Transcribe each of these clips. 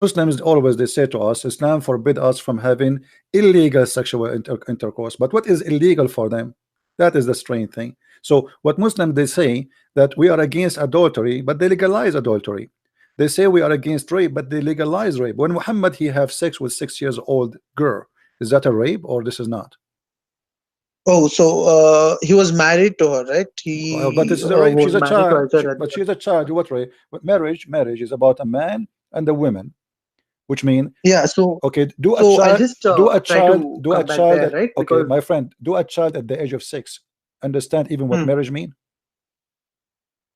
Muslims always they say to us, Islam forbid us from having illegal sexual intercourse. But what is illegal for them? That is the strange thing. So what Muslims they say that we are against adultery, but they legalize adultery. They say we are against rape, but they legalize rape. When Muhammad he have sex with 6 years old girl, is that a rape or this is not? Oh, so he was married to her, right? But He this is a rape. was She's a married to child. her. So that, But she's a child. What rape? But marriage is about a man and a woman, which mean yeah. So okay, I'll just try to do a come back child there, at, right? okay, Because my friend, do a child at the age of 6 understand even what hmm, marriage mean?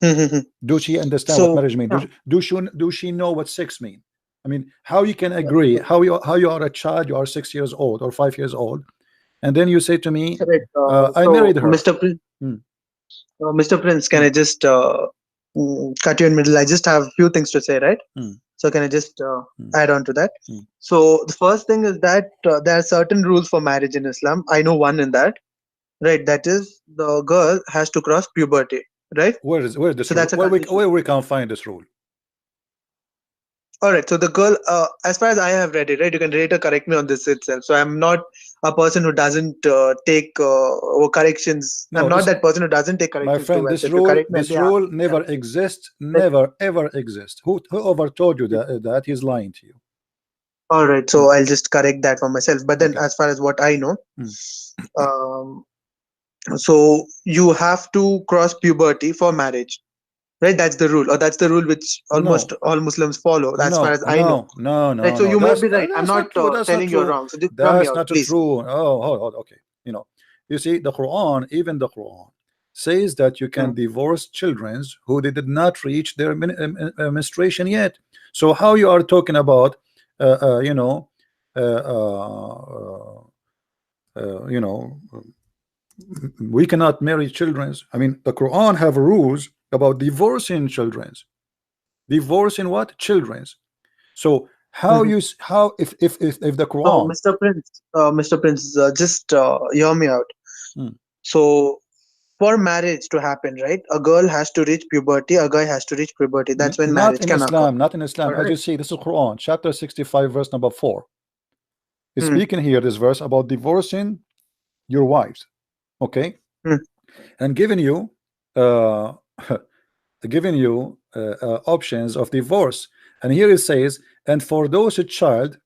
hmm, hmm, hmm. Do she understand what So marriage mean? yeah, Do she know what 6 mean? I mean, how you can agree? How you are a child? You are 6 years old or 5 years old, and then you say to me, correct. I So married her. Hmm, Mr. Prince, can hmm, I just cut you in middle? I just have few things to say, right? hmm, So can I just hmm, add on to that? hmm. So the first thing is that there are certain rules for marriage in Islam. I know one in that, right? That is the girl has to cross puberty, right? Where is So this rule? that's a condition. Where we can find this rule? All right. So the girl, as far as I have read it, right, you can later correct me on this itself. So I'm not a person who doesn't take corrections. I'm No, not this that person who doesn't take my corrections too friend, well. So if you correct me and this say, ah, rule yeah, never exists, let never ever exists. Whoever told you that he's lying to you. all right. Hmm, So I'll just correct that for myself. But then, okay. as far as what I know, Hmm. um, so you have to cross puberty for marriage, right? That's the rule, or that's the rule which almost No, all Muslims follow. As far no, as I know, no, no, right? no, So no. you might be right. I'm That's not not true. That's not telling you're true. wrong. So just hear me That's out, not please. true. Oh, hold, okay. You know, you see, the Quran, even the Quran, says that you can Mm. divorce children who they did not reach their menstruation yet. So how you are talking about, you know, uh, uh, you know, we cannot marry children. I mean, the Quran have rules about divorcing children. Divorcing what? Children's. So how Mhm. you how if the So, Quran. Mr. Prince, just hear me out. Hmm. So, for marriage to happen, right, a girl has to reach puberty, a guy has to reach puberty. That's when Not marriage in can occur. Islam, not in All Islam. As right. you see, this is Quran, chapter 65, verse number 4. It's Hmm. speaking here, this verse, about divorcing your wives, okay, Hmm. and giving you uh giving you options of divorce. And here it says, and for those a child,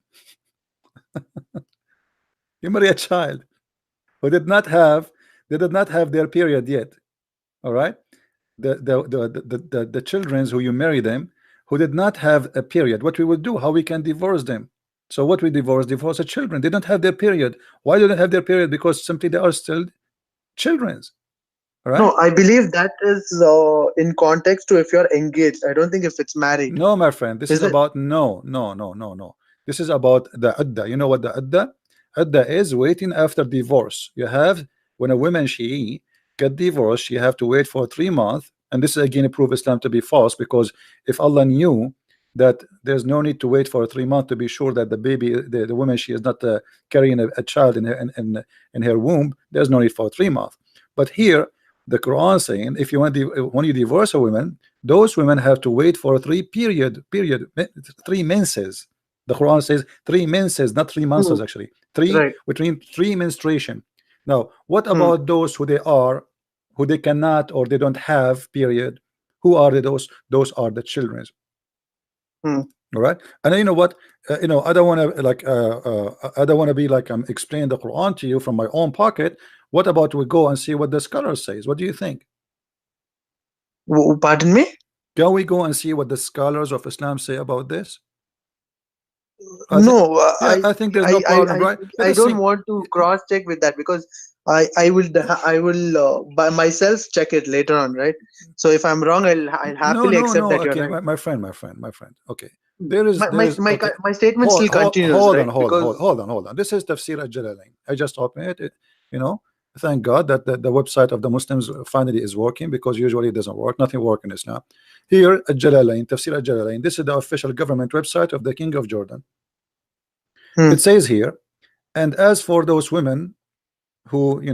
you marry a child who did not have, they did not have their period yet. All right, the children who you marry them who did not have a period, what we will do, how we can divorce them. So what we divorce the children, they don't have their period. Why do they have their period? Because simply they are still children's. All right. No, I believe that is in context to if you're engaged. I don't think if it's married. No, my friend, this is Is it? about no. This is about the adda. You know what the adda is? Waiting after divorce. You have, when a woman she get divorced, she have to wait for 3 months. And this is again prove Islam to be false, because if Allah knew that there's no need to wait for 3 months to be sure that the baby, the woman, she is not carrying a child in in her womb, there's no need for 3 months. But here the Quran saying, if you want when you divorce a woman, those women have to wait for 3 menses. The Quran says 3 menses, not 3 months Hmm. actually. Three, Right. between 3 menstruation. Now, what Hmm. about those who they cannot or they don't have period? Who are those? Those are the children. Hmm. All right. And you know what? I don't want to I don't want to be like I'm explaining the Quran to you from my own pocket. What about we go and see what the scholar says? What do you think? Pardon me? Can we go and see what the scholars of Islam say about this? I think, No, yeah, I think there's no problem, right? Let I us don't see. want to cross check with that because I will by myself check it later on, right? So if I'm wrong, I'll No, happily no, accept no. that you're Okay, right. my friend. Okay, Hmm. there is. Okay, My statement still continues, right? Because hold on. This is Tafsir al-Jalalain. I just opened it. You know, thank God that the website of the Muslims finally is working, because usually it doesn't work. Nothing works in Islam. Here, al-Jalalain, Tafsir al-Jalalain. This is the official government website of the King of Jordan. hmm, It says here, and as for those women who you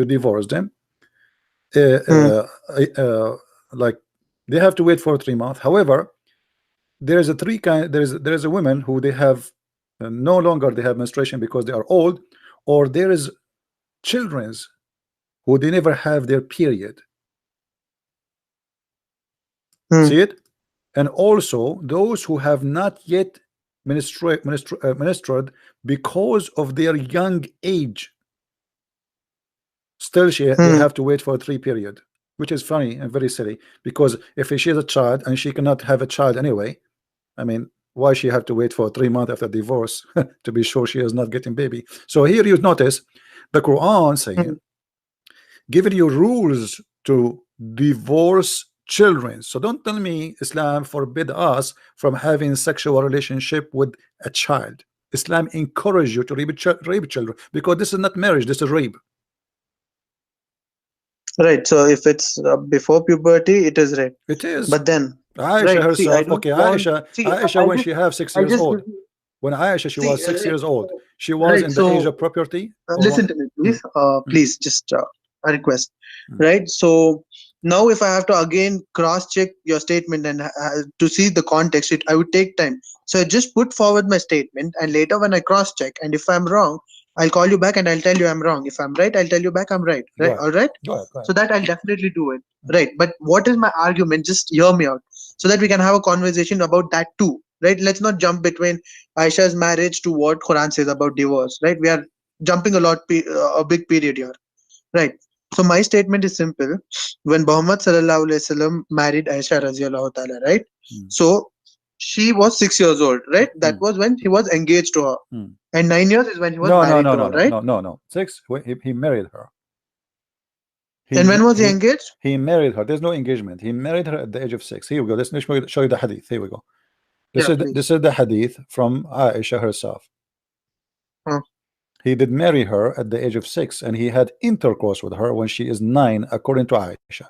divorce them, uh, hmm, uh, like they have to wait for 3 months. However, there is a three kind. There is a women who they have no longer they have menstruation because they are old, or there is children's who they never have their period. Hmm. See it? And also those who have not yet menstruated because of their young age. Still, they Hmm. have to wait for a 3 period, which is funny and very silly. Because if she is a child and she cannot have a child anyway, I mean, why she have to wait for 3 months after divorce to be sure she is not getting baby? So here you notice the Quran saying, Hmm. giving you rules to divorce children. So don't tell me Islam forbid us from having sexual relationship with a child. Islam encourage you to rape children because this is not marriage, this is rape. Right. So if it's before puberty, it is right. It is. But then, Aisha right. See, I herself, don't okay, want. Aisha when she have 6 I years just old, when Aisha she see. was 6 years old, she was Right. in the age So of puberty or listen what? to me, Mm, please. mm, Please, just a request. mm. Right. So now, if I have to again cross-check your statement and to see the context, I would take time. So I just put forward my statement, and later when I cross-check, and if I'm wrong, I'll call you back and I'll tell you I'm wrong. If I'm right, I'll tell you back I'm right. Go Right. ahead. All right. Go ahead. Go So ahead. that I'll definitely do it. Right. But what is my argument? Just hear me out, so that we can have a conversation about that too. Right. Let's not jump between Aisha's marriage to what Quran says about divorce. Right. We are jumping a big period here. Right. So my statement is simple. When Muhammad sallallahu alaihi wasallam married Aisha radiallahu ta'ala, right? Mm, So she was 6 years old, right? That mm, was when he was engaged to her. mm. And 9 years is when he was No, no, married no, to no, her, no, right? no, no, no. 6. He married her. And when was he He engaged? he married her. There's no engagement. He married her at the age of 6. Here we go. Let's show you the hadith. Here we go. Yeah, This please. is the hadith from Aisha herself. Huh. He did marry her at the age of 6, and he had intercourse with her when she is 9, according to Aisha.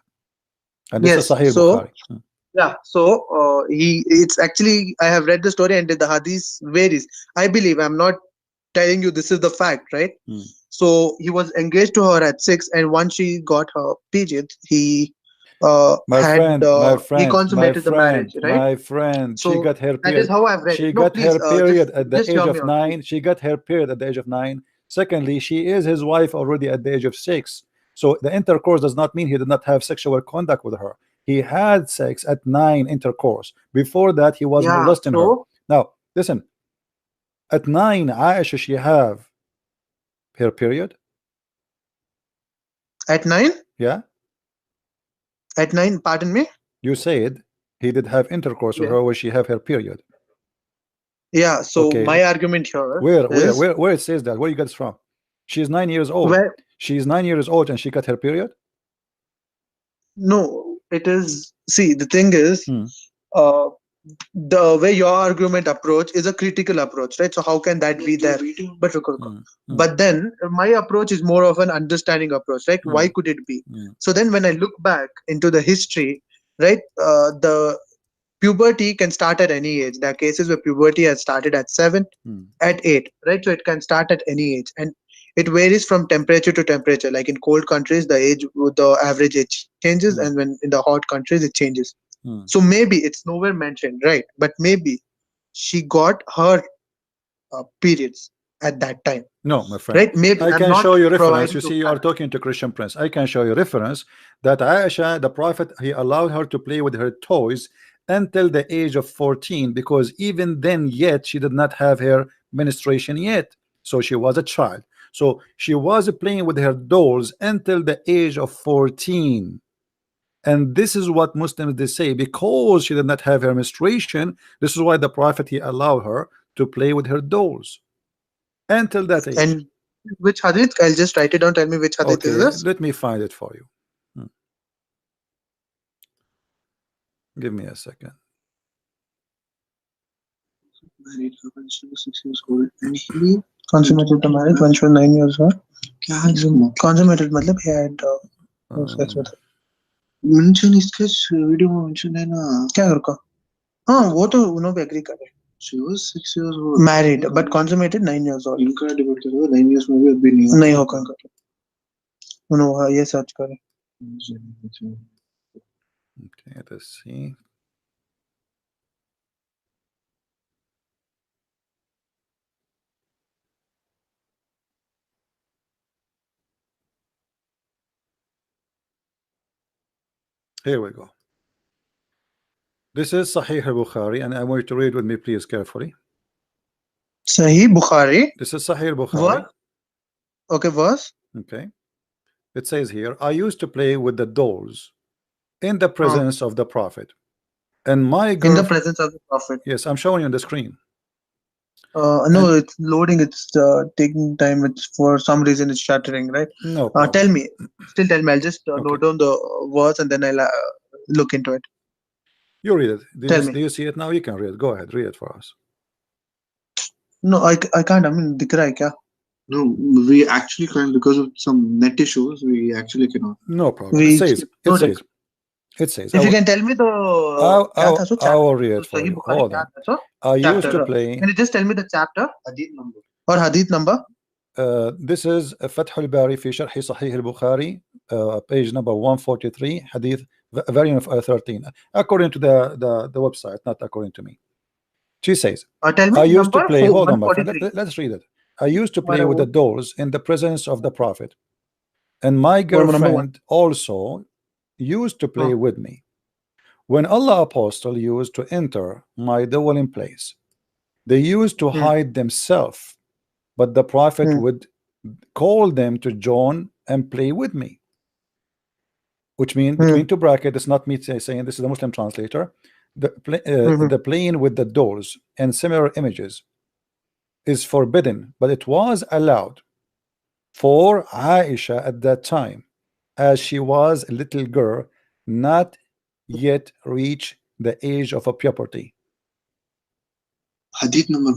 And this is Yes. Sahih Bukhari. So yeah. So it's actually I have read the story and the hadith varies. I believe I'm not telling you this is the fact, right? Hmm. So he was engaged to her at 6, and once she got her period, he My friend, my he friend, my consummated the marriage, friend, right? my friend. She So got her that is period. how I've read it. She No, got please, her period at the just age hear me of out, please. 9. She got her period at the age of 9. Secondly, she is his wife already at the age of 6. So the intercourse does not mean he did not have sexual conduct with her. He had sex at 9 intercourse. Before that, he was Yeah. molesting her. So Now, listen. At 9, Aisha, she have her period. at 9, Yeah. pardon me. You said he did have intercourse with Yeah. her when she have her period. Yeah. So Okay. my argument here Where, where, is where, where it says that? Where you got this from? She's 9 years old. where She's 9 years old and she got her period. no, it is. See, the thing is, Hmm. uh, the way your argument approach is a critical approach, right? So how can that be there? But Hmm. Hmm. but then my approach is more of an understanding approach, right? Hmm. Why could it be? Hmm. So then when I look back into the history, right, the puberty can start at any age. There are cases where puberty has started at 7, Hmm. at 8, right? So it can start at any age, and it varies from temperature to temperature. Like in cold countries, the average age changes, and Hmm. when in the hot countries, it changes. Hmm. So maybe it's nowhere mentioned, right? But maybe she got her periods at that time, No, my friend. right? Maybe I I'm can not show you reference. providing You to see, you are fact. talking to Christian Prince. I can show you reference that Aisha, the Prophet, he allowed her to play with her toys until the age of 14, because even then, yet she did not have her menstruation yet. So she was a child. So she was playing with her dolls until the age of 14. And this is what Muslims they say, because she did not have her menstruation, this is why the Prophet he allowed her to play with her dolls until that age. And which hadith? I'll just write it down. Tell me which hadith is Okay, this. let me find it for you. Hmm. Give me a second. Married her when she was 6 years old, and he consummated the marriage when she was 9 years old. Consummated मतलब he had sex with her. Mention इसके video में mention है ना क्या कर का हाँ वो तो उन्होंने भी एग्री कर रहे she was 6 years old married but consummated 9 years old इनका डिबेट करो 9 years में भी अभी नहीं होगा इनका उन्होंने ये सर्च करें Okay, let's see. Here we go. This is Sahih al-Bukhari, and I want you to read with me, please, carefully. Sahih Bukhari. This is Sahih al-Bukhari. What? Okay, verse. Okay. It says here, I used to play with the dolls in the presence of the Prophet. And my girl... In the presence of the Prophet. Yes, I'm showing you on the screen. No, it's loading. It's taking time. It's for some reason it's shattering, right? No problem. Tell me. Still tell me. I'll just note down the words and then I'll look into it. You read it. Do you see it now? You can read it. Go ahead. Read it for us. No, I can't. I mean, dikh raha hai kya? No, we actually can't because of some net issues. We actually cannot. No problem. It says. If you can tell me the... I will read it for you. Hold on. I used to play... Can you just tell me the chapter? Hadith number. Or hadith number? This is Fath al-Bari fi Sharh Sahih al-Bukhari, page number 143, hadith variant 13, according to the website, not according to me. She says, tell me I used to play... Hold on, my friend. Let's read it. I used to play with the dolls in the presence of the Prophet, and my girlfriend also used to play with me. When Allah Apostle used to enter my dwelling place, they used to hide themselves, but the Prophet would call them to join and play with me. Which means, between two brackets, it's not me saying, this is the Muslim translator, the playing with the dolls and similar images is forbidden, but it was allowed for Aisha at that time, as she was a little girl, not yet reached the age of a puberty. Hadith number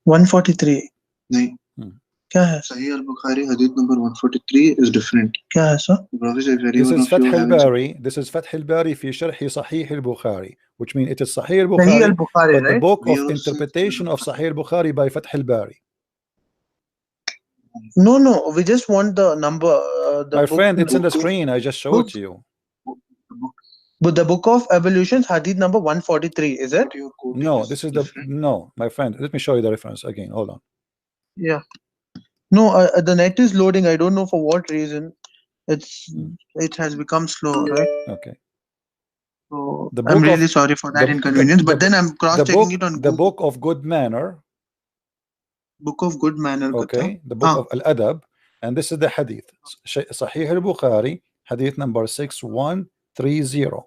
143. No. क्या है? Sahih al-Bukhari hadith number 143 is different. क्या है sir? This is Fath al-Bari. This is Fath al-Bari fi Sharh Sahih al-Bukhari, which means it is Sahih al-Bukhari, but right? the book of interpretation of Sahih al-Bukhari by Fath al-Bari. No, we just want the number. My friend, it's in the screen. I just showed it to you. But the book of evolutions, hadith number 143, is it? No, this is no, my friend. Let me show you the reference again. Hold on. Yeah. No, the net is loading. I don't know for what reason. It has become slow, right? Okay. So I'm really sorry for that inconvenience. But then I'm cross-checking it on the book of good manner. Book of good manner. Okay. The book of Al-Adab, and this is the hadith. Sahih al-Bukhari, hadith number 6130.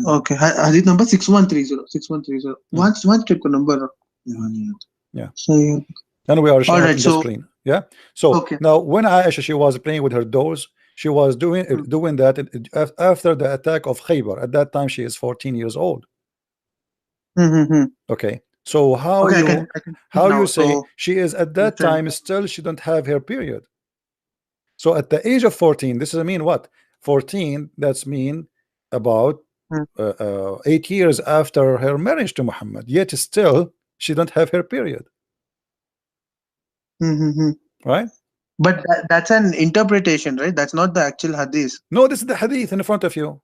Okay, hadith number 6130. 6130. One check number. Yeah. So, and we are showing the screen. Yeah. So now, when Aisha, she was playing with her dolls, she was doing that after the attack of Khaybar. At that time, she is 14 years old. Okay. So how you say she is at that time still she don't have her period? So at the age of 14, this is mean what? 14. That's mean about 8 years after her marriage to Muhammad. Yet still she don't have her period. Right? But that's an interpretation, right? That's not the actual hadith. No, this is the hadith in front of you.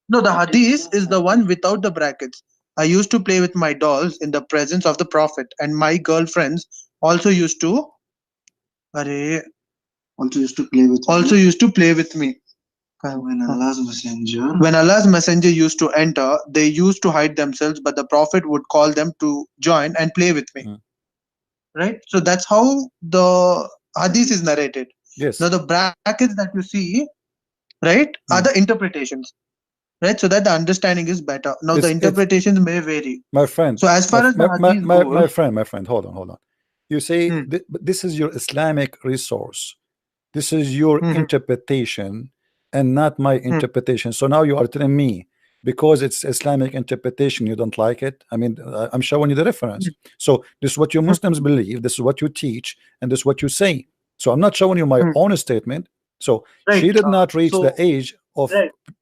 No, the hadith is the one without the brackets. I used to play with my dolls in the presence of the Prophet, and my girlfriends also used to play with me. When Allah's messenger used to enter, they used to hide themselves, but the Prophet would call them to join and play with me. Right? So that's how the hadith is narrated. Yes. Now the brackets that you see, right, are the interpretations. Right, so that the understanding is better. Now the interpretations may vary. My friend. So as far as the hadith goes, my friend, hold on. You say this is your Islamic resource. This is your interpretation and not my interpretation. So now you are telling me because it's Islamic interpretation you don't like it. I mean, I'm showing you the reference. So this is what you Muslims believe. This is what you teach, and this is what you say. So I'm not showing you my own statement. So she did not reach the age of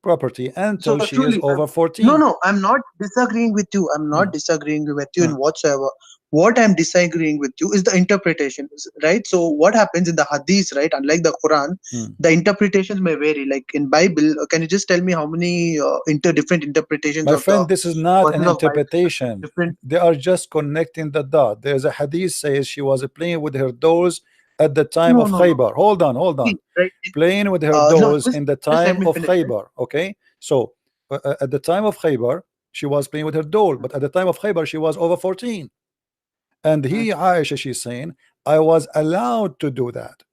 property until she is over 14. No, I'm not disagreeing with you. I'm not disagreeing with you in whatsoever. What I'm disagreeing with you is the interpretation, right? So what happens in the hadith, right? Unlike the Quran, the interpretations may vary. Like in Bible, can you just tell me how many different interpretations? My friend, this is not an interpretation. They are just connecting the dot. There's a hadith says she was playing with her dolls at the time No, of no, no. Khaybar. Hold on. See, right? Playing with her No, dolls just in the just let time me of finish. Right? Khaybar. Okay, so at the time of Khaybar, she was playing with her doll, but at the time of Khaybar, she was over 14. And he, Aisha, she's saying, I was allowed to do that.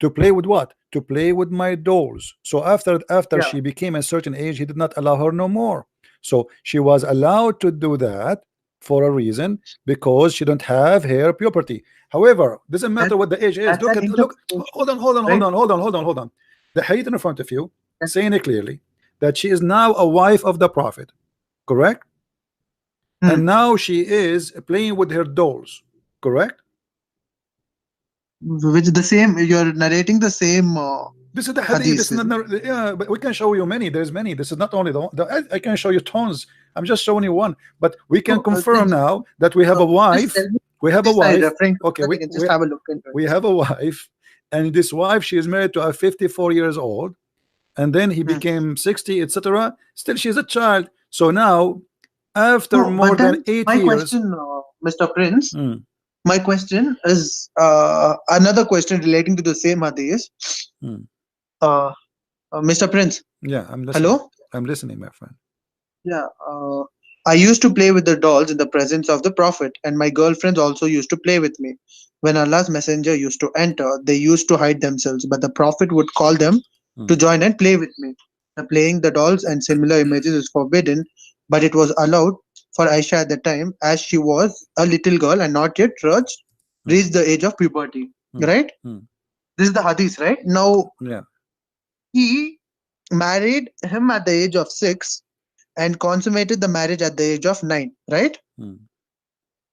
To play with what? To play with my dolls. So after Yeah. she became a certain age, he did not allow her no more. So she was allowed to do that for a reason, because she don't have her puberty. However, doesn't matter That what the age is. that's Look an at look. interpretation, right? Hold on. The hadith in front of you saying it clearly that she is now a wife of the Prophet, correct? Hmm. And now she is playing with her dolls, correct? Which the same, you're narrating the same This is the hadith. This hadith. is not, yeah, but we can show you many. There's many. This is not only I can show you tons. I'm just showing you one. But we can So, confirm then now that we have a just wife. tell me We have a this I'm wife. referring to, Okay, so that we can just have a look into it. we have a wife, and this wife, she is married to a 54 years old, and then he Hmm. became 60, etc. Still, she's a child. So now, after No, more but then than 8 my years, question, Mr. Prince, Hmm, my question is another question relating to the same hadith. hmm. Uh, Mr. Prince, Yeah, I'm listening. hello? I'm listening, my friend. Yeah. I used to play with the dolls in the presence of the Prophet, and my girlfriends also used to play with me. When Allah's messenger used to enter, they used to hide themselves, but the Prophet would call them to join and play with me. The playing the dolls and similar images is forbidden, but it was allowed for Aisha at the time, as she was a little girl and not yet reached the age of puberty. Hmm. Right? Hmm. This is the hadith, right? Now, Yeah. he married him at the age of 6 and consummated the marriage at the age of 9, right? Hmm.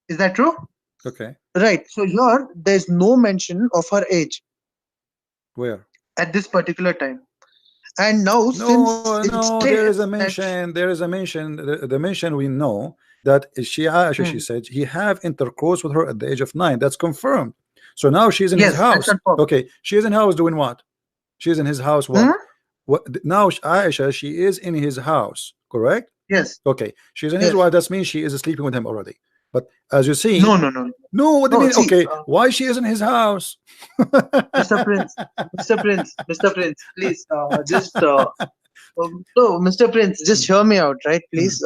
Is that true? Okay. Right. So here there's no mention of her age Where? at this particular time. And now, since it No, there is states a that mention. There is a mention. The mention we know that she, Aisha, she Hmm. said he have intercourse with her at the age of 9. That's confirmed. So now she's in his yes, that's house. confirmed. Okay, she is in house doing what? She's in his house. Hmm? What? Now Aisha, she is in his house. Correct? Yes, Okay, she's in his yes. wife. That means she is sleeping with him already. But as you see, No. what do you No, mean? see, Okay, why she is in his house? Mr. Prince, Mr. Prince, please, just no, Mr. Prince, just hear me out, right? Please.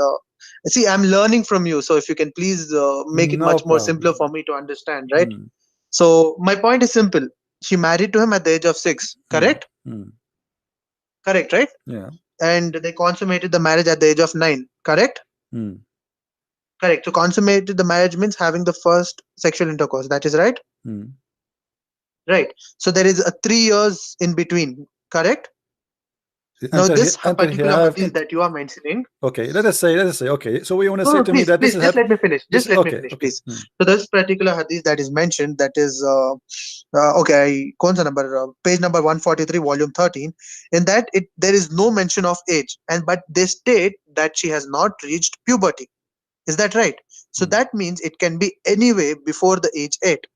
See, I'm learning from you, so if you can please make it No much more simpler problem. for me to understand, right? So my point is simple. She married to him at the age of 6, correct? Correct, right? Yeah. And they consummated the marriage at the age of 9, correct? Correct. So consummated the marriage means having the first sexual intercourse. That is right? Right. So there is a 3 years in between, correct? Now this Until he particular have hadith that you are mentioning. Okay, let us say, okay. So we want to say No, to me please, that this please, is just let me finish. this Just let me okay, finish, okay. please. So this particular hadith that is mentioned, that is okay, kaun sa number, page number 143, volume 13. In that, there is no mention of age, but they state that she has not reached puberty. Is that right? So that means it can be anyway before the age 8,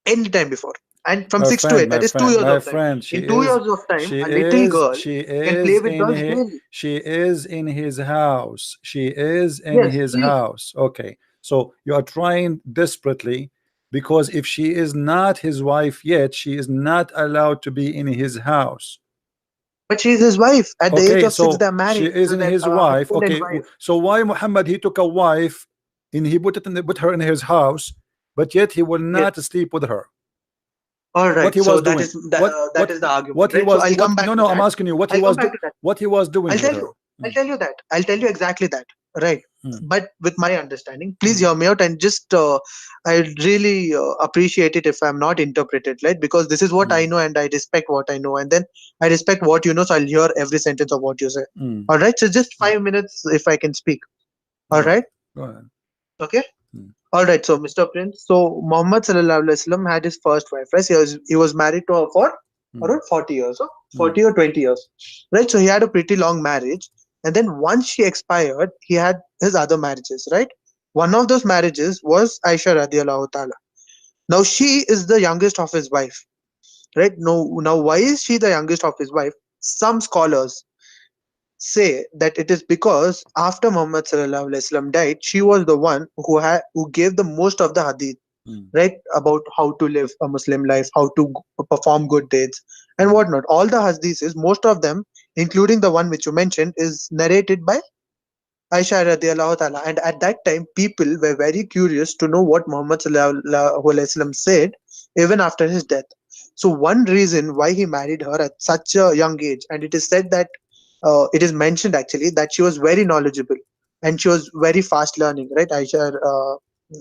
any time before, and from 6 to 8. That is 2 years My of time. friend, In 2 years of time, a little girl can play with dolls daily. she is in his house. She is in Yes, his she is. house. Okay, so you are trying desperately, because if she is not his wife yet, she is not allowed to be in his house. But she is his wife. At the age Okay, of 6, so they are married. she is So in that his wife. husband and Okay, wife. so why Muhammad, he took a wife and he put her in his house, but yet he will not sleep with her? All right. What he So was that doing? is that is the argument. What he Right? was? So I'll come back. No, to no. that. I'm asking you what he I'll was. come back to that. What he was doing I'll with tell her? you. I'll tell you that. I'll tell you exactly that. Right. But with my understanding, please hear me out and just I really appreciate it if I'm not interpreted, right? Because this is what I know and I respect what I know, and then I respect what you know. So I'll hear every sentence of what you say. All right. So just 5 minutes if I can speak. All right. Go ahead. Okay. All right. So Mr. Prince. So Muhammad sallallahu alaihi wasallam had his first wife, right? He was married to her for around 40 years, 40 or 20 years, right? So he had a pretty long marriage, and then once she expired, he had his other marriages, right? One of those marriages was Aisha radiallahu ta'ala. Now she is the youngest of his wife, right? Now why is she the youngest of his wife? Some scholars say that it is because after Muhammad sallallahu alaihi wasallam died, she was the one who gave the most of the hadith, right? About how to live a Muslim life, how to perform good deeds, and whatnot. All the hadiths, most of them, including the one which you mentioned, is narrated by Aisha radiallahu ta'ala. And at that time, people were very curious to know what Muhammad sallallahu alaihi wasallam said even after his death. So one reason why he married her at such a young age, and it is said that it is mentioned actually that she was very knowledgeable and she was very fast learning, right? Aisha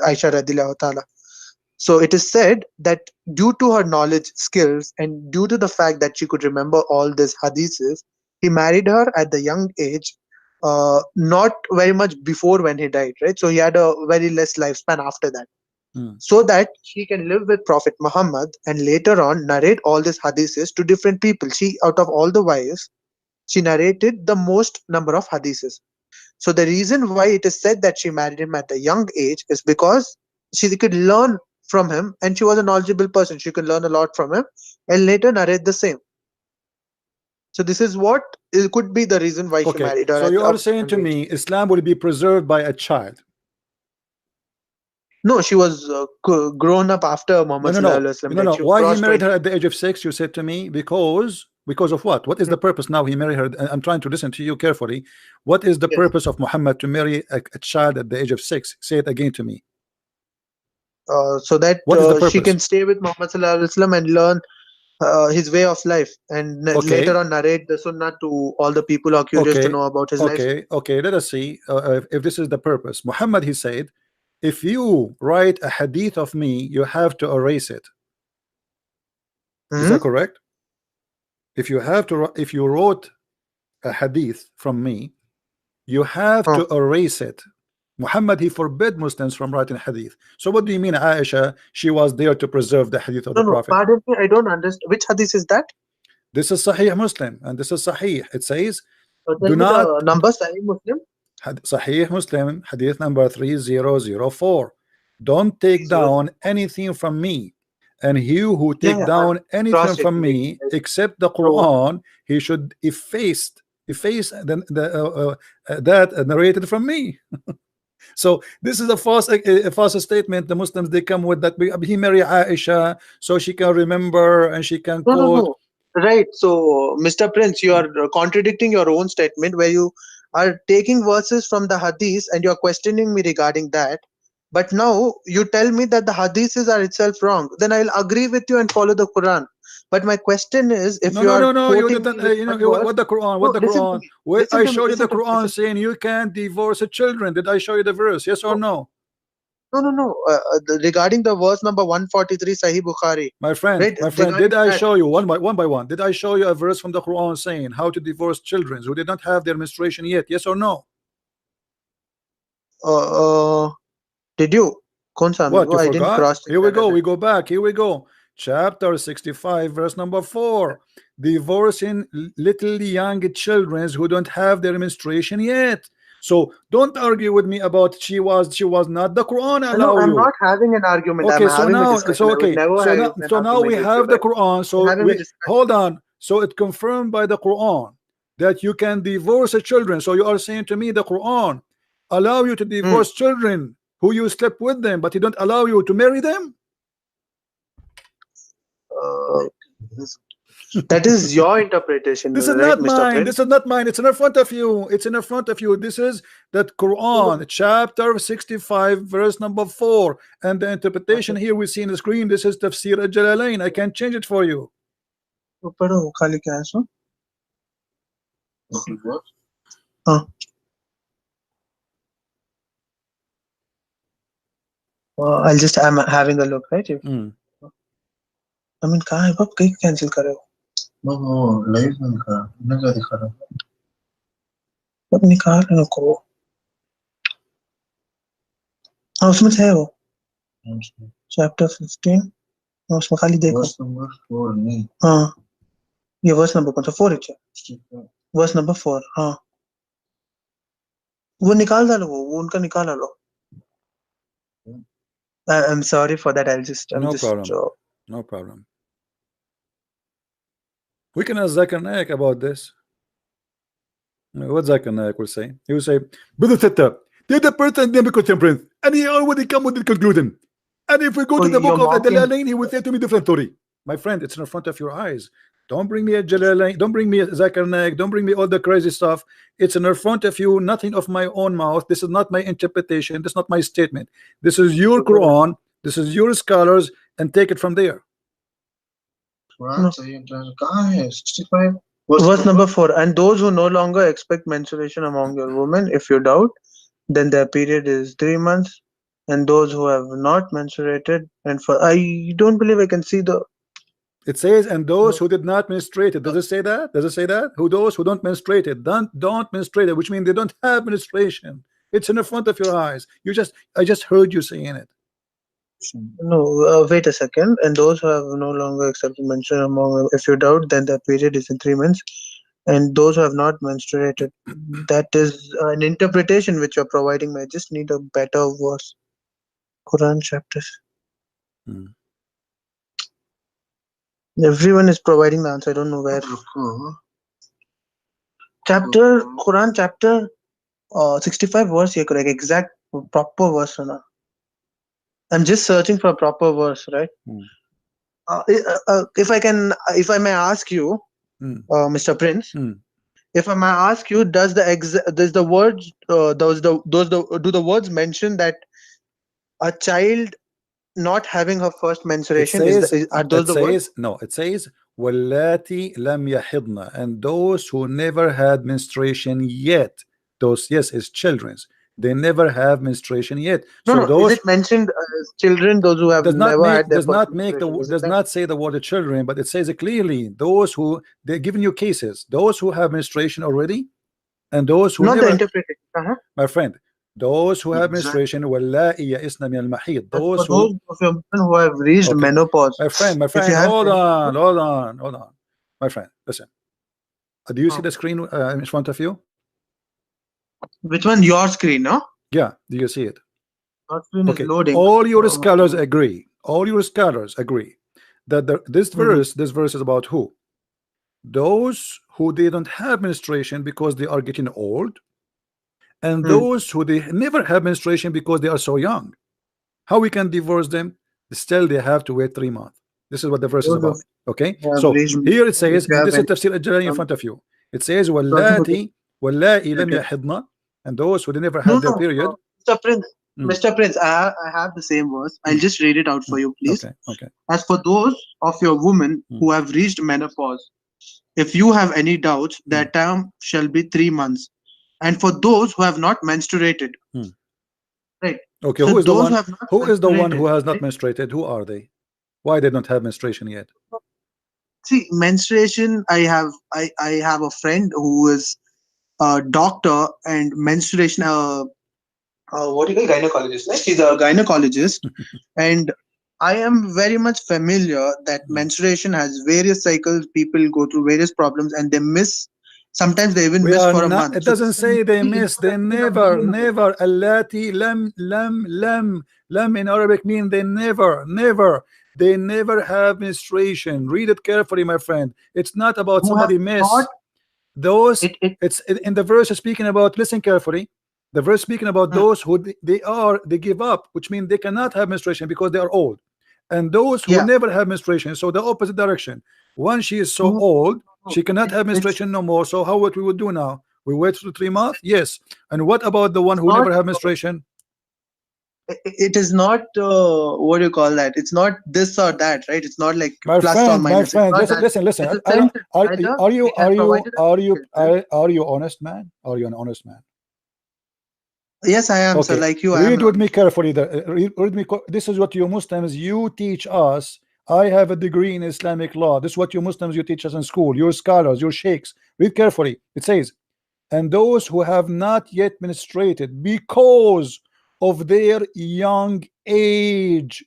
radiallahu ta'ala. So it is said that due to her knowledge, skills, and due to the fact that she could remember all these hadiths, he married her at the young age, not very much before when he died, right? So he had a very less lifespan after that, so that he can live with Prophet Muhammad and later on narrate all these hadiths to different people. She, out of all the wives, she narrated the most number of hadiths. So the reason why it is said that she married him at a young age is because she could learn from him, and she was a knowledgeable person. She could learn a lot from him and later narrate the same. So this is what it could be the reason why she married her. So you are saying to me Islam will be preserved by a child? No, she was grown up after Muhammad sallallahu alaihi wasallam. No. Why he married her at the age of 6? You said to me because of what? What is the purpose now he married her? I'm trying to listen to you carefully. What is the purpose of Muhammad to marry a child at the age of 6? Say it again to me. So that she can stay with Muhammad sallallahu alaihi wasallam and learn his way of life, and later on narrate the sunnah to all the people who are curious to know about his life. Okay, let us see if this is the purpose. Muhammad, he said, if you write a hadith of me, you have to erase it. Is that correct? If you wrote a hadith from me, you have to erase it. Muhammad, he forbid Muslims from writing hadith. So what do you mean Aisha, she was there to preserve the hadith of the Prophet? Pardon me, I don't understand. Which hadith is that? This is Sahih Muslim, and this is Sahih. It says, do not the number Sahih Muslim. Sahih Muslim, hadith number 3004. Don't take down anything from me, and he who take down anything from me except the Quran, he should efface that narrated from me. So this is a false statement. The Muslims, they come with that he married Aisha so she can remember and she can quote. No. Right. So Mr. Prince, you are contradicting your own statement where you are taking verses from the hadith and you are questioning me regarding that. But now you tell me that the hadiths are itself wrong. Then I'll agree with you and follow the Quran. But my question is, if no, you didn't. What the Quran? What the Quran? Where I showed you the Quran saying you can't divorce children. Did I show you the verse? Yes or no? No. Regarding the verse number 143, Sahih Bukhari. My friend, did I show you one by one? Did I show you a verse from the Quran saying how to divorce children who did not have their menstruation yet? Yes or no? Did you? What, you forgot? I didn't cross. Here we go. We go back. Here we go. Chapter 65, verse number 4. Divorcing little young children who don't have their menstruation yet. So don't argue with me about she was not. The Quran allow you. I'm not having an argument. Okay, so now we have the Quran. So hold on. So it confirmed by the Quran that you can divorce children. So you are saying to me the Quran allow you to divorce children who you slept with them, but he don't allow you to marry them? That is your interpretation. This is not mine. This is not mine. It's in front of you. It's in front of you. This is that Quran, chapter 65, verse number 4. And the interpretation here we see in the screen. This is Tafsir al-Jalalain. I can change it for you. I'm having a look, right? I mean, कहाँ है बाप कहीं cancel करे हो? वो live में दिखा रहा, मैं क्या दिखा रहा हूँ? अब निकाल रखो। हाँ उसमें है वो। Chapter 15. उसमें खाली देखो। Verse number 4 नहीं। हाँ। ये verse number कौन सा 4 है? Verse number 4 हाँ। वो निकाल डालो वो उनका निकाल डालो। I'm sorry for that. No problem. We can ask Zakir Naik about this. What Zakir Naik will say? He will say, Brother Teta, the other person never contemporary, and he already come with the conclusion. And if we go Oh, to the book you're of mocking. Adalah, he will say to me different story. My friend, it's in front of your eyes. Don't bring me a Jalalain, don't bring me a Zakarnak, don't bring me all the crazy stuff. It's in front of you, nothing of my own mouth. This is not my interpretation, this is not my statement. This is your Quran, this is your scholars, and take it from there. No. 65. Verse number 4. And those who no longer expect menstruation among your women, if you doubt, then their period is 3 months. And those who have not menstruated, and for I don't believe I can see the. It says, and those who did not menstruate it. Does it say that? Does it say that? Who those who don't menstruate it, don't menstruate it, which means they don't have menstruation. It's in the front of your eyes. I just heard you saying it. No, wait a second. And those who have no longer accepted menstruation among, if you doubt, then their period is in 3 months. And those who have not menstruated, that is an interpretation which you're providing me. I just need a better verse. Quran chapters. Everyone is providing the answer. I don't know where. Chapter, Quran chapter 65 verse. Yeah, correct. Exact proper verse. Now. I'm just searching for a proper verse, right? If I may ask you, Mr. Prince, if I may ask you, do the words mention that a child not having her first menstruation are those the words? No, it says wallati lam yahidna, and those who never had menstruation yet. Those, yes, is children's. They never have menstruation yet. No, so no, those is it mentioned children, those who have never had their first menstruation? does not say the word children, but it says it clearly. Those who, they're giving you cases, those who have menstruation already, and those who not never. the interpretation. My friend, those who have menstruation, wallahi ya'isna min al-mahid. Those who have reached menopause. My friend, hold on. My friend, listen. Do you see the screen in front of you? Which one? Your screen, no? Yeah, do you see it? Your screen is loading. All your scholars agree. All your scholars agree that this verse is about who? Those who they don't have menstruation because they are getting old, and those who they never have menstruation because they are so young. How we can divorce them? Still they have to wait 3 months. This is what the verse is about. Okay, so here it says, and this is Tafsir al-Jalalain in front of you. It says wallati lam yahidna, and those who they never had their period. Mr. Prince, I have the same verse. I'll just read it out for you, please. Okay. As for those of your women who have reached menopause, if you have any doubts, their term shall be 3 months. And for those who have not menstruated, right? Okay, so who is the one who has not menstruated? Who are they? Why they don't have menstruation yet? See, menstruation. I have a friend who is a doctor and menstruation. What do you call gynecologist? Right? She's a gynecologist, and I am very much familiar that menstruation has various cycles. People go through various problems, and they miss. Sometimes they even miss for a month. It doesn't say they miss. They never. Allati lam in Arabic mean they never. They never have menstruation. Read it carefully, my friend. It's not about somebody miss. Those it's in the verse speaking about. Listen carefully. The verse speaking about those who they give up, which means they cannot have menstruation because they are old, and those who never have menstruation. So the opposite direction. Once she is so old, she cannot have menstruation no more. So what we would do now? We wait for 3 months. Yes. And what about the one who never have menstruation? It is not what do you call that? It's not this or that, right? It's not like plus or minus. My friend, listen. Are you honest, man? Are you an honest man? Yes, I am. Okay. So like you, read with me carefully. Read me. This is what you Muslims you teach us. I have a degree in Islamic law. This is what you Muslims you teach us in school. Your scholars, your sheikhs. Read carefully. It says, and those who have not yet menstruated because of their young age.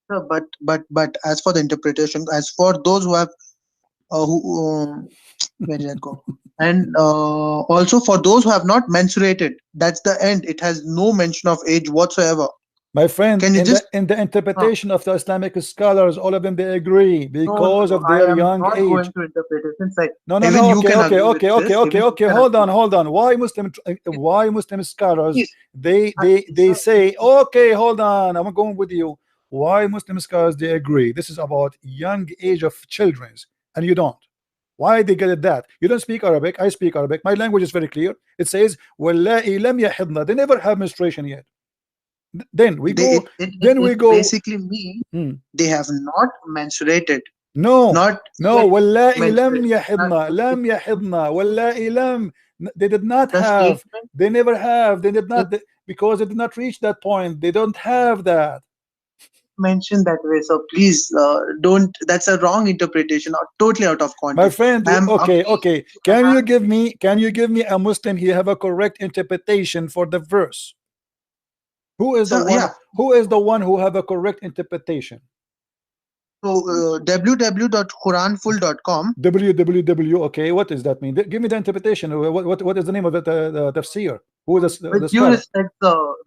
But as for the interpretation, as for those who have where did that go? And also for those who have not menstruated, that's the end. It has no mention of age whatsoever. My friend, in the interpretation of the Islamic scholars, all of them they agree because of their young age. No. Okay. Hold on. Why Muslim scholars they say, okay, hold on, I'm going with you. why Muslim scholars they agree this is about young age of children's and you don't. Why they get it that? You don't speak Arabic, I speak Arabic, my language is very clear. It says وَاللَّائِ لَمْ يَحِضْنَ, they never have menstruation yet. Then we go, it basically means they have not menstruated. No, not no, وَاللَّائِ لَمْ menstruate. يَحِضْنَ, لَمْ يَحِضْنَ, وَاللَّائِ لَمْ, they did not The have, statement- they never have, they did not, because they did not reach that point, they don't have that. mentioned that way, so please don't. That's a wrong interpretation, or totally out of context. My friend, I'm okay, can you give me a Muslim here have a correct interpretation for the verse? Who is the one? yeah. Who is the one who have a correct interpretation? So www.quranfull.com. www. Okay, what does that mean? Give me the interpretation. What is the name of the tafsir? Who is the With due scholar? respect,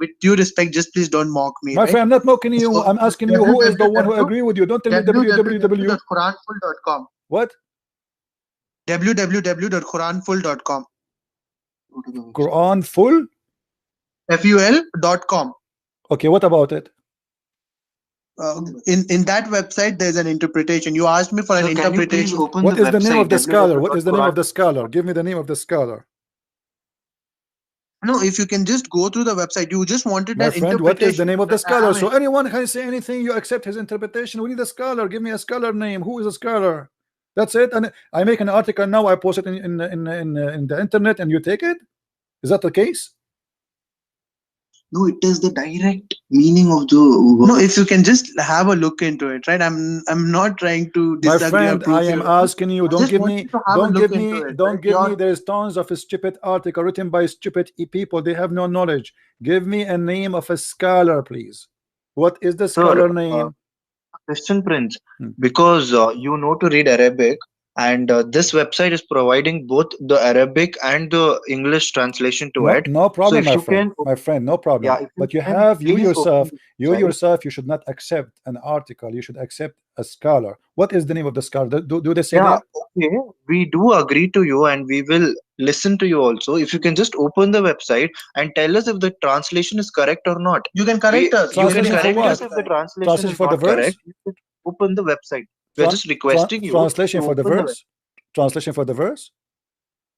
with due respect, just please don't mock me. My right? friend, I'm not mocking you. So, I'm asking you who is the one who agree with you. Don't tell me www. www.quranfull.com. What? www.quranfull.com. Quran full? FUL.com. Okay, what about it? In that website, there's an interpretation. You asked me for an interpretation. What is the name of the scholar? What is the name of the scholar? Give me the name of the scholar. No, if you can just go through the website, you just wanted My an friend, interpretation. what is the name of the I scholar? So haven't. anyone can say anything, you accept his interpretation. We need a scholar. Give me a scholar name. Who is a scholar? That's it. And I make an article now, I post it in the internet, and you take it. Is that the case? No, it is the direct meaning of the No, if you can just have a look into it, right? I'm not trying to My disagree. friend, I am asking you. Don't give me. Don't give me. Don't give me. There's tons of stupid article written by stupid people. They have no knowledge. Give me a name of a scholar, please. What is the scholar name? Christian Prince, because you know to read Arabic, and this website is providing both the Arabic and the English translation to it. No problem, so my friend. My friend, no problem. Yeah, but you have you yourself. You should not accept an article. You should accept a scholar. What is the name of the scholar? Do they say that? Okay, we do agree to you, and we will listen to you also. If you can just open the website and tell us if the translation is correct or not. You can correct us. You can Translation for correct what? us if the translation Translation is for the not verse? correct. You can open the website. We are just requesting you. Translation to for the open verse. Translation for the verse.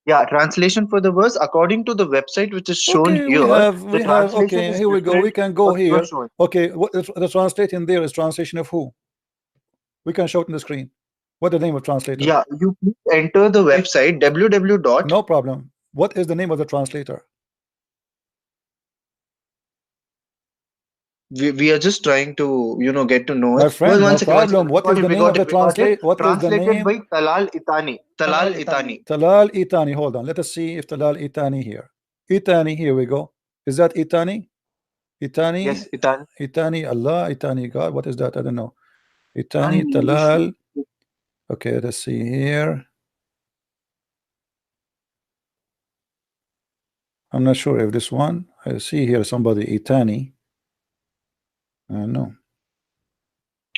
Yeah, translation for the verse according to the website which is shown Okay, here. we have. Okay, here we go. We can go here. Okay, what the translating there is translation of who? We can show it on the screen. What the name of translator? Yeah, you please enter the website www. No problem. What is the name of the translator? We are just trying to get to know My it. friend, no second, problem. What is the name of the translate? What is the name? Translated by Talal Itani. Talal Itani. Talal Itani. Hold on. Let us see if Talal Itani here. Itani. Here we go. Is that Itani? Itani. Yes, Itani. Itani. Allah. Itani. God. What is that? I don't know. Itani. Talal. Okay. Let's see here. I'm not sure if this one. I see here somebody Itani. No.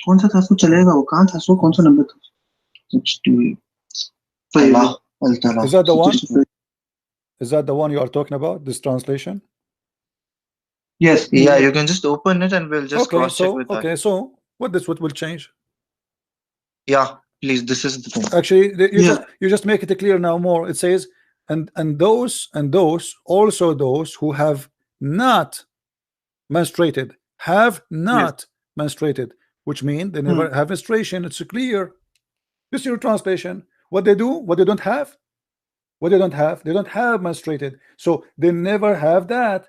कौन सा था सो चलेगा वो कहाँ था सो कौन सा number था? Is that the one? Is that the one you are talking about? This translation? Yes. Yeah, you can just open it and we'll just okay. cross check So with that. okay. So what will change? Yeah, please. This is the thing. Actually, you just make it clear now more. It says and those also those who have not menstruated. Have not menstruated, which means they never have menstruation. It's clear. This is your translation. What they do, what they don't have, they don't have menstruated, so they never have that.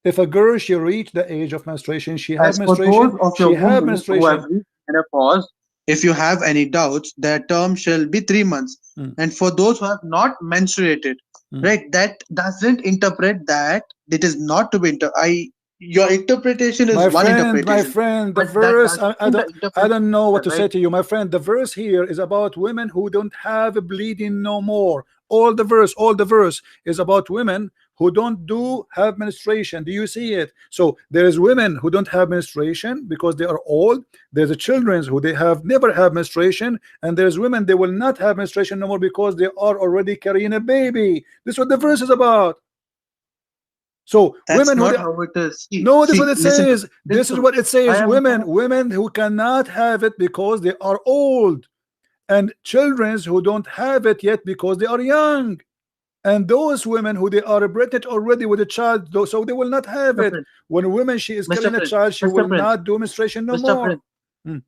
If a girl she reached the age of menstruation, she has menstruation. She have menstruation. If you have any doubts, that term shall be 3 months. And for those who have not menstruated, right, that doesn't interpret that it is not to be your interpretation is interpretation. My friend, the verse, I don't know what to say to you, my friend. The verse here is about women who don't have bleeding no more. All the verse is about women who don't have menstruation. Do you see it? So there is women who don't have menstruation because they are old. There's the children who they have never have menstruation, and there's women they will not have menstruation no more because they are already carrying a baby. This is what the verse is about. So That's women not who how it is. no, this is See, what it listen to says. This is what it says. Women who cannot have it because they are old, and children who don't have it yet because they are young, and those women who they are pregnant already with a child, so they will not have Mr. it. Prince, When a woman she is Mr. carrying a Prince, child, she Mr. will Prince, not do menstruation no Mr. more.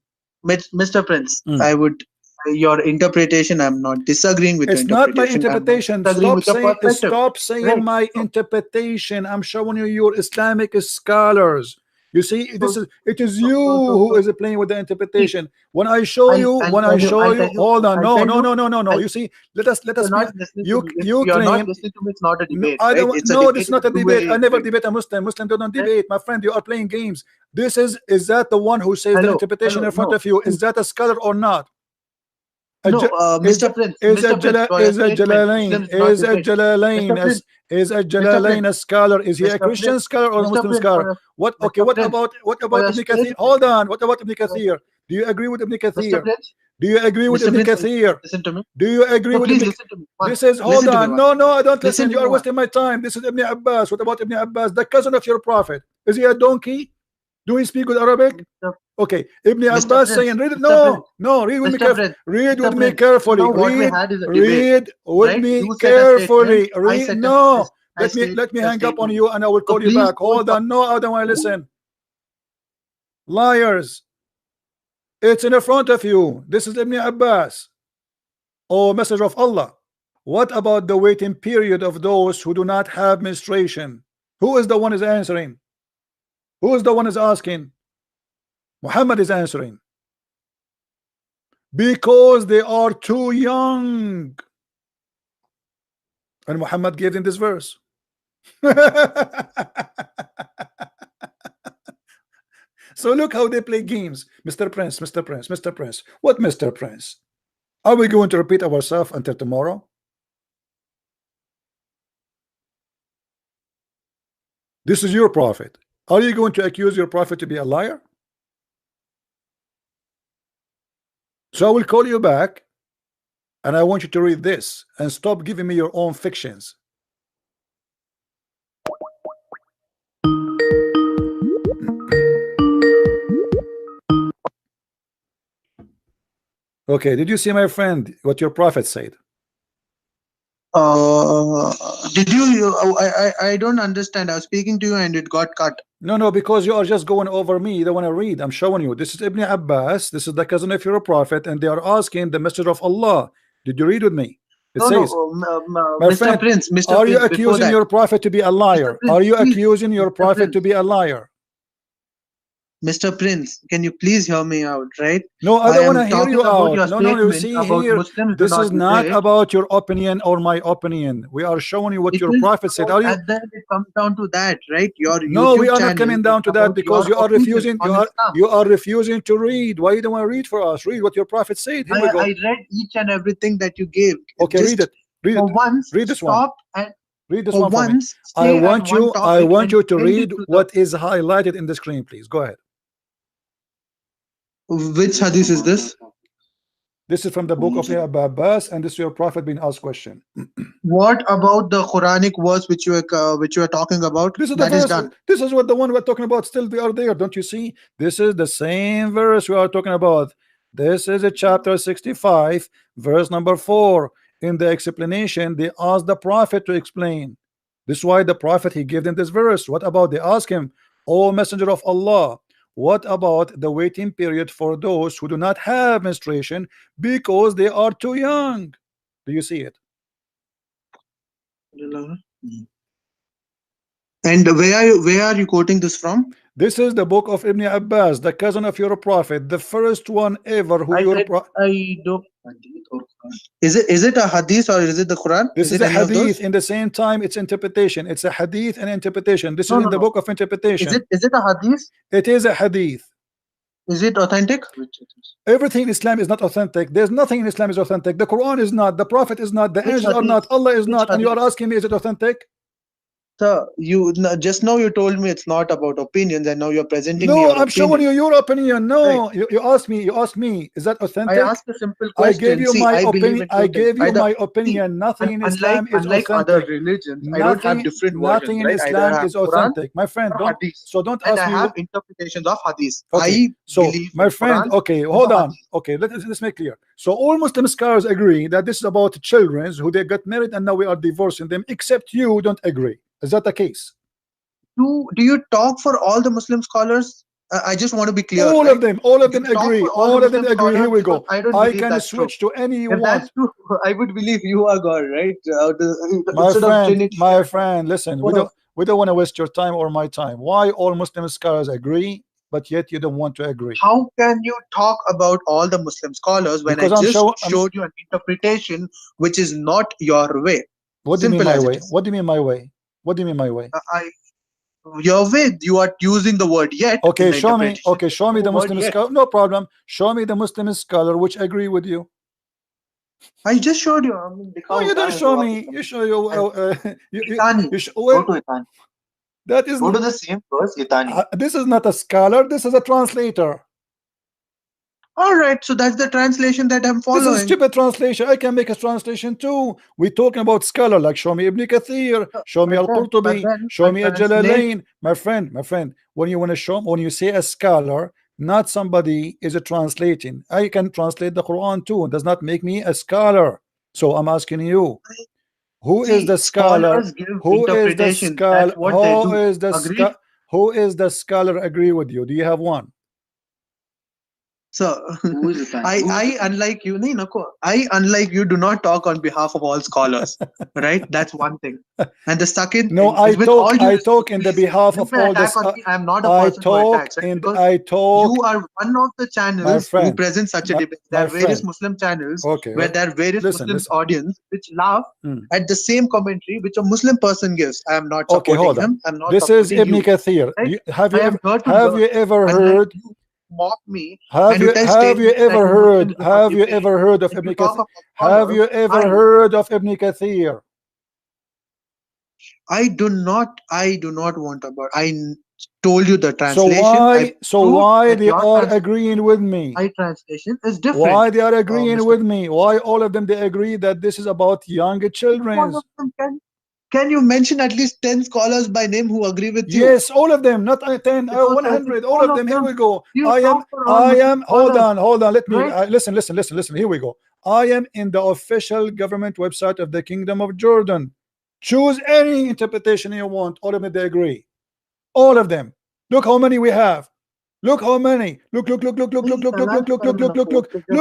Prince, Mr. Prince, Mm. I would your interpretation. I'm not disagreeing with It's your not my interpretation. I'm interpretation. not disagreeing with your perspective. Stop saying Right. my interpretation. I'm showing you your Islamic scholars. You see, it is you who is playing with the interpretation. When I show you, hold on, no. You see, let us You're not speak. listening You to me. If you you're not claim listening to me, it's not a debate. I right? don't It's a no, debate this is not a in two debate. I ways. never debate a Muslim. Muslim don't debate. My friend, you are playing games. This is that the one who says the Hello, interpretation in front no. of you? Is that a scholar or not? No, Mr. Prince. Is a Mr. Prince, for is your a statement, Jalalain Muslims not is a debate. Jalalain Mr. Prince, is a Mr. Jalalain a Prince, scholar? Is he a Mr. Christian Prince, scholar or a Mr. Muslim Prince, scholar? What Mr. okay? What Prince, about for your Ibn Kathir? statement, Hold on. What about Ibn Kathir? Do you agree with Ibn Mr. Kathir? Prince, Do you agree with Mr. Ibn Prince, Kathir? listen to me. Do you agree No, with please Ibn? listen to me. One. This is hold Listen to me on. one. No, I don't Listen listen. to You me are one. wasting my time. This is Ibn Abbas. What about Ibn Abbas, the cousin of your prophet? Is he a donkey? Do he speak with Arabic? Okay, Ibn Mr. Abbas Prince, saying, read it. Mr. No, read with me Mr. carefully. Prince, Read Mr. with me Prince, carefully. now what we had is a debate, Read with right? me You said a carefully. statement, I Read. said No, I let me said a hang up on statement. you and I will So call you please back. Hold on. No, I don't want to listen. Liars. It's in front of you. This is Ibn Abbas. Oh, Messenger of Allah. What about the waiting period of those who do not have menstruation? Who is the one is answering? Who is the one is asking? Muhammad is answering. Because they are too young. And Muhammad gave them this verse. So look how they play games. Mr. Prince, Mr. Prince, Mr. Prince. What Mr. Prince? Are we going to repeat ourselves until tomorrow? This is your prophet. Are you going to accuse your prophet to be a liar? So I will call you back and I want you to read this and stop giving me your own fictions. Okay, did you see, my friend, what your prophet said? Did you? I don't understand. I was speaking to you and it got cut. No, because you are just going over me. You don't want to read. I'm showing you. This is Ibn Abbas. This is the cousin of your prophet, and they are asking the Messenger of Allah. Did you read with me? It says, my Mr. friend, Prince, Mr. are you Prince, before accusing that, your prophet to be a liar? Prince, Are you please, accusing your Mr. prophet Prince. to be a liar? Mr. Prince, can you please hear me out, right? No, I don't want to am hear talking you about out. your No, you statement see about here, Muslims do this is not debate. about your opinion or my opinion. We are showing you what It your is prophet said. Are you? And then it comes down to that, right? Your No, we YouTube are channel not coming is down to that about because you your are opinion refusing. on Islam. You are refusing to read. Why you don't want to read for us? Read what your prophet said. Here we go. I read each and everything that you gave. Okay, Just read it. Read for it. once, Read this one. stop and Read this for one for me. once, I stay want at one you. topic I want and you to end read it to what is highlighted in the screen, please. Go ahead. Which hadith is this? This is from the book of Abbas, and this is your prophet being asked question. What about the Quranic verse which you are talking about? This is the That is verse. done. This is what the one we're talking about. Still, they are there. Don't you see? This is the same verse we are talking about. This is a chapter 65, verse number 4. In the explanation, they asked the prophet to explain. This is why the prophet he gave them this verse. What about? They ask him, "O Messenger of Allah, what about the waiting period for those who do not have menstruation because they are too young?" Do you see it? And where are you quoting this from? This is the book of Ibn Abbas, the cousin of your prophet, the first one ever who your prophet. I don't. Is it a hadith or is it the Quran? This is it a any of those? hadith. In the same time, it's interpretation. It's a hadith and interpretation. This is in the book of interpretation. Is it a hadith? It is a hadith. Is it authentic? Everything in Islam is not authentic. There's nothing in Islam is authentic. The Quran is not. The Prophet is not. The Which angels are hadith? not. Allah is Which not. And you are hadith? asking me, is it authentic? Sir, just now you told me it's not about opinions, and now you're presenting me No, your I'm showing opinion. you your opinion. No, Right. you asked me, is that I authentic? asked a simple I question. gave you See, my I believe opinion. in I two things. gave you Either my see, opinion. Nothing in unlike Islam is other authentic. religions, I don't have different versions, Nothing in right? Either Islam I have is Quran authentic, my friend. or Hadith, Don't and ask I me. have interpretations of Hadith. Okay, I so believe my in friend, Quran okay, and hold the on. Hadith. Okay, let's make clear. So all Muslim scholars agree that this is about children who they got married and now we are divorcing them, except you don't agree. Is that the case? Do you talk for all the Muslim scholars? I just want to be clear, All right? of them, all of Do them you talk agree. for all the All of them Muslim agree. Here scholars? we Because go. I don't I believe can that's true. switch to any you If that's want. true, I would believe you are God, right? My Instead of friend, Trinity. my friend, listen, What else? we don't want to waste your time or my time. Why all Muslim scholars agree, but yet you don't want to agree? How can you talk about all the Muslim scholars when I Because I'm just sure. showed you an interpretation which is not your way? What do you mean Simple my as it way? is. What do you mean my way? What do you mean my way? Your way, you are using the word yet in Okay, the show me. interpretation. Okay, show me the Word Muslim yet. scholar. No problem. Show me the Muslim scholar which agree with you. I just showed you. I mean, No, you don't show me. You show you. Itani. You show, Go to Itani. that is Go to the same verse, Itani. this is not a scholar. This is a translator. All right, so that's the translation that I'm This following. is stupid translation. I can make a translation too. We're talking about scholar, like show me Ibn Kathir, show me Al-Qurtubi, show me Al-Jalalain. My friend, when you want to show, when you say a scholar, not somebody is a translating. I can translate the Quran too. It does not make me a scholar. So I'm asking you, who is the scholar? Scholars give Who is the interpretations. scholar? That's what they do. Agreed? Who is the scholar agree with you? Do you have one? So Who is Itani? I unlike you, nahi, nako. I unlike you do not talk on behalf of all scholars, right? That's one thing. And the second No, thing is with all due respect, talk in the please, behalf when of you all attack this. on me, I'm not a I person who talk attacks, right? and Because I talk, you are one of the my channels who friend, present such a debate. There my are various friend. Muslim channels Okay, where there are various listen. Muslim audience which laugh Hmm. at the same commentary which a Muslim person gives. I am not Okay, supporting hold on. him. I'm not This is supporting Ibn you. Kathir. Right? Have I you am ever here to have learn. you ever Unlike heard? you mock me Have and you you tell have you statements that ever you heard? Muslims do not Have give you weight. ever heard of If Ibn you talk Kathir? about Have you scholars, ever heard of Ibn Kathir? I do not want about. Told you the So translation. I proved why that they your are translation, agreeing with me? my translation is different. Why they are agreeing Mr. with me? Why all of them they agree that this is about young One children? of them can you mention at least 10 scholars by name who agree with you? Yes, all of them, not 10, Because I think 100, all all of of them. Here them. we go. You talk for all Muslim Hold scholars, on. Let me, right? listen. Here we go. I am in the official government website of the Kingdom of Jordan. Choose any interpretation you want. All of them, they agree. All of them. Look how many we have. Look how many. Look. Look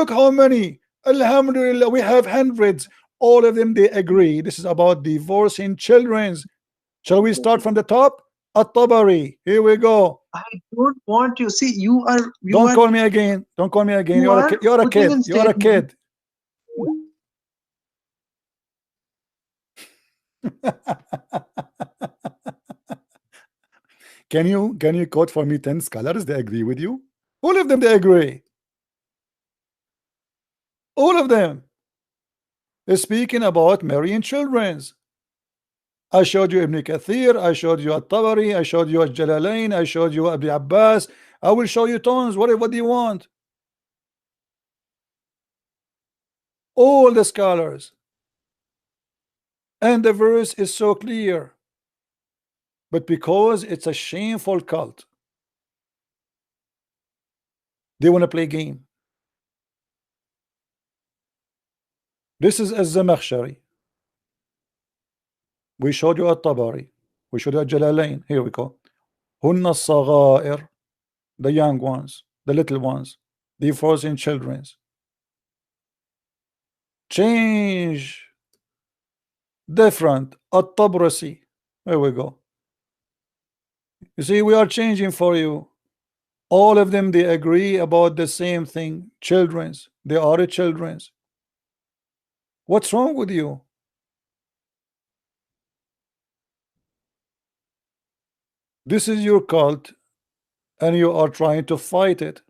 how many. Alhamdulillah, we have hundreds. All of them, they agree. This is about divorcing children. Shall we start from the top? At-Tabari. Here we go. I don't want you. See, you Don't are call me again. Don't call me again. you are You're a putting kid. in You're a statements. kid. Can you quote for me 10 scholars they agree with you? All of them they agree. All of them. They're speaking about marrying children. I showed you Ibn Kathir, I showed you At-Tabari, I showed you Al-Jalalain, I showed you Abu Abbas. I will show you tons. What do you want? All the scholars. And the verse is so clear. But because it's a shameful cult, they want to play game. This is Az-Zamakhshari. We showed you At-Tabari. We showed you Al-Jalalain. Here we go. Hunna Saghair, the young ones, the little ones, the frozen children. Change different. At-Tabrasi. Here we go. You see, we are changing for you. All of them, they agree about the same thing. Children's. They are children's. What's wrong with you? This is your cult, and you are trying to fight it.